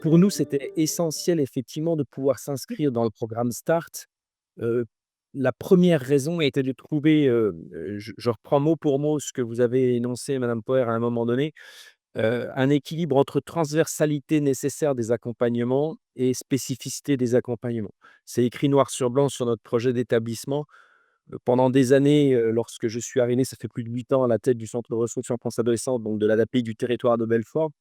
Pour nous, c'était essentiel effectivement de pouvoir s'inscrire dans le programme START. Heu, la première raison était de trouver, je reprends mot pour mot ce que vous avez énoncé madame Poher à un moment donné, un équilibre entre transversalité nécessaire des accompagnements et spécificité des accompagnements. C'est écrit noir sur blanc sur notre projet d'établissement. Pendant des années, lorsque je suis arrivé, ça fait plus de 8 ans à la tête du centre de ressources enfance adolescents, donc de l'ADAPI du territoire de Belfort.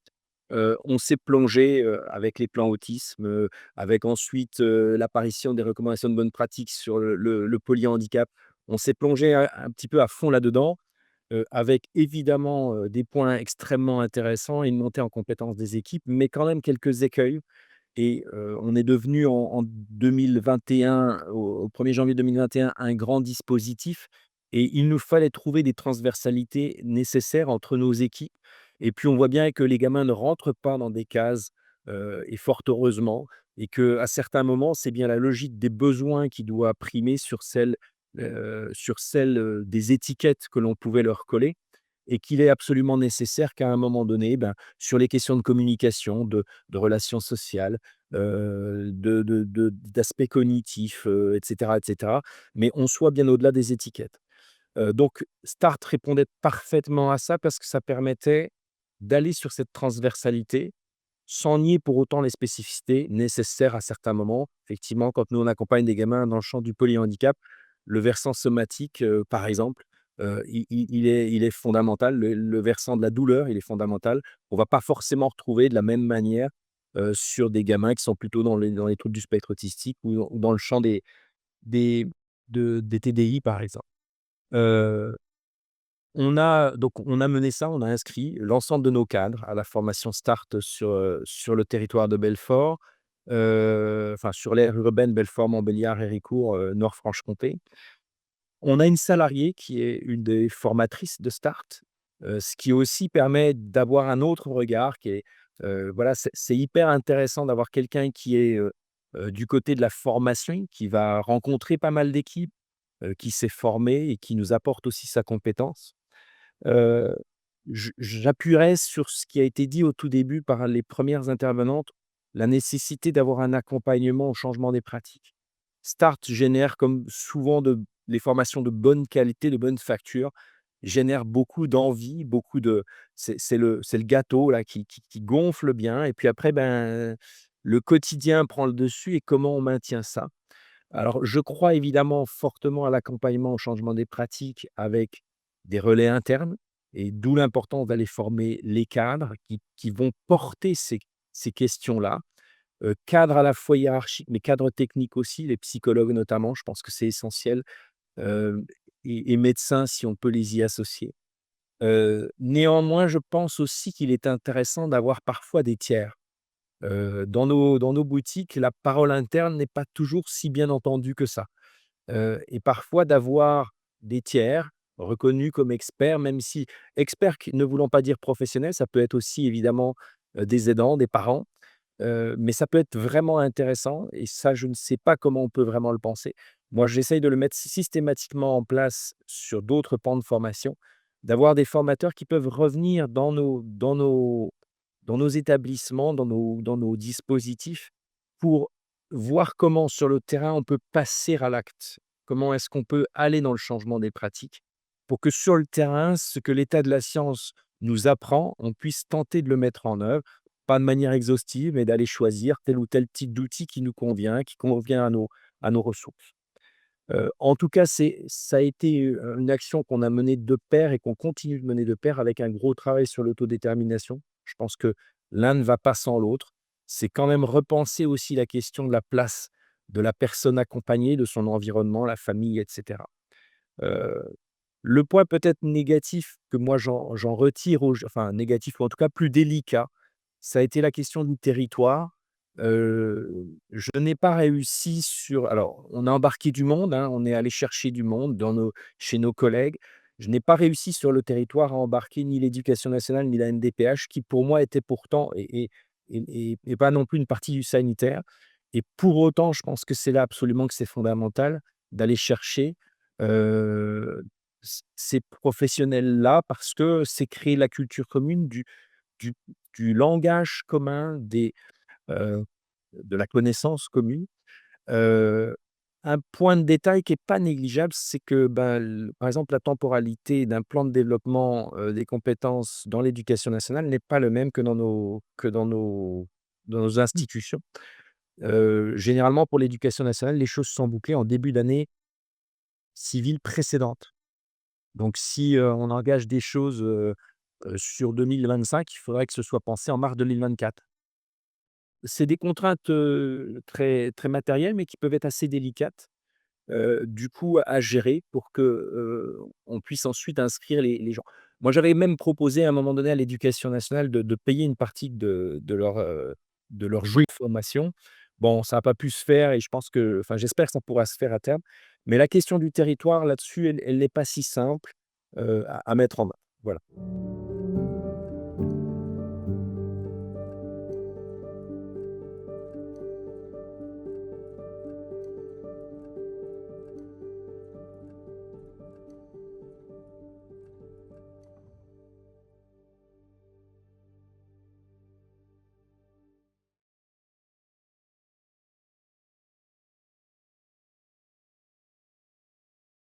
On s'est plongé, avec les plans autisme, avec ensuite, l'apparition des recommandations de bonnes pratiques sur le polyhandicap. On s'est plongé un petit peu à fond là-dedans, avec évidemment, des points extrêmement intéressants et une montée en compétence des équipes, mais quand même quelques écueils. Et on est devenu en 2021, au 1er janvier 2021, un grand dispositif et il nous fallait trouver des transversalités nécessaires entre nos équipes et puis on voit bien que les gamins ne rentrent pas dans des cases, et fort heureusement et qu'à certains moments, c'est bien la logique des besoins qui doit primer sur celle, des étiquettes que l'on pouvait leur coller et qu'il est absolument nécessaire qu'à un moment donné, ben, sur les questions de communication, de relations sociales, d'aspects cognitifs, et cetera, mais on soit bien au-delà des étiquettes. Donc Start répondait parfaitement à ça parce que ça permettait d'aller sur cette transversalité, sans nier pour autant les spécificités nécessaires à certains moments. Effectivement, quand nous on accompagne des gamins dans le champ du polyhandicap, le versant somatique, par exemple, il est fondamental. Le versant de la douleur, il est fondamental. On va pas forcément retrouver de la même manière, sur des gamins qui sont plutôt dans les troubles du spectre autistique ou dans le champ des des TDI, par exemple. Heu, on a mené ça, on a inscrit l'ensemble de nos cadres à la formation START sur le territoire de Belfort, enfin sur l'aire urbaine Belfort, Montbéliard, Héricourt, Nord-Franche-Comté. On a une salariée qui est une des formatrices de Start, ce qui aussi permet d'avoir un autre regard qui est, voilà, c'est hyper intéressant d'avoir quelqu'un qui est, du côté de la formation, qui va rencontrer pas mal d'équipes, qui s'est formé et qui nous apporte aussi sa compétence. Heu, j'appuierais sur ce qui a été dit au tout début par les premières intervenantes, la nécessité d'avoir un accompagnement au changement des pratiques. Start génère comme souvent les formations de bonne qualité, de bonne facture, génèrent beaucoup d'envie, beaucoup de c'est le gâteau là qui gonfle bien et puis après, ben, le quotidien prend le dessus et comment on maintient ça? Alors je crois évidemment fortement à l'accompagnement au changement des pratiques avec des relais internes et d'où l'importance d'aller former les cadres qui vont porter ces questions-là. Cadres à la fois hiérarchiques, mais cadres techniques aussi, les psychologues notamment, je pense que c'est essentiel, heu et médecins si on peut les y associer. Néanmoins, je pense aussi qu'il est intéressant d'avoir parfois des tiers. Dans nos boutiques, la parole interne n'est pas toujours si bien entendue que ça. Et parfois d'avoir des tiers reconnus comme experts, même si experts qui ne voulant pas dire professionnels, ça peut être aussi évidemment, des aidants, des parents. Mais ça peut être vraiment intéressant et ça, je ne sais pas comment on peut vraiment le penser. Moi, j'essaye de le mettre systématiquement en place sur d'autres pans de formation, d'avoir des formateurs qui peuvent revenir dans nos établissements, dans nos dispositifs pour voir comment sur le terrain on peut passer à l'acte. Comment est-ce qu'on peut aller dans le changement des pratiques pour que sur le terrain, ce que l'état de la science nous apprend, on puisse tenter de le mettre en œuvre pas de manière exhaustive, mais d'aller choisir tel ou tel type d'outil qui nous convient, qui convient à nos ressources. En tout cas, ça a été, une action qu'on a menée de pair et qu'on continue de mener de pair avec un gros travail sur l'autodétermination. Je pense que l'un ne va pas sans l'autre. C'est quand même repenser aussi la question de la place de la personne accompagnée, de son environnement, la famille et cetera. Heu, le point peut-être négatif que moi j'en retire enfin négatif ou en tout cas plus délicat, ça a été la question du territoire. Je n'ai pas réussi alors on a embarqué du monde, hein, on est allé chercher du monde chez nos collègues. Je n'ai pas réussi sur le territoire à embarquer ni l'éducation nationale ni la NDPH qui pour moi était pourtant et pas non plus une partie du sanitaire et pour autant, je pense que c'est là absolument que c'est fondamental d'aller chercher, ces professionnels-là parce que c'est créer la culture commune du du langage commun, heu, de la connaissance commune. Heu, un point de détail qui est pas négligeable, c'est que, ben, par exemple, la temporalité d'un plan de développement, des compétences dans l'éducation nationale n'est pas le même que dans nos institutions. Généralement, pour l'éducation nationale, les choses sont bouclées en début d'année civile précédente. Donc si, on engage des choses, sur 2025, il faudrait que ce soit pensé en mars 2024. C'est des contraintes, très très matérielles, mais qui peuvent être assez délicates, du coup à gérer pour que, on puisse ensuite inscrire les gens. Moi, j'avais même proposé à un moment donné à l'éducation nationale de payer une partie de leur journée de formation. Bon, ça n'a pas pu se faire et je pense que enfin, j'espère que ça pourra se faire à terme. Mais la question du territoire là-dessus, elle n'est pas si simple, à mettre en œuvre. Voilà.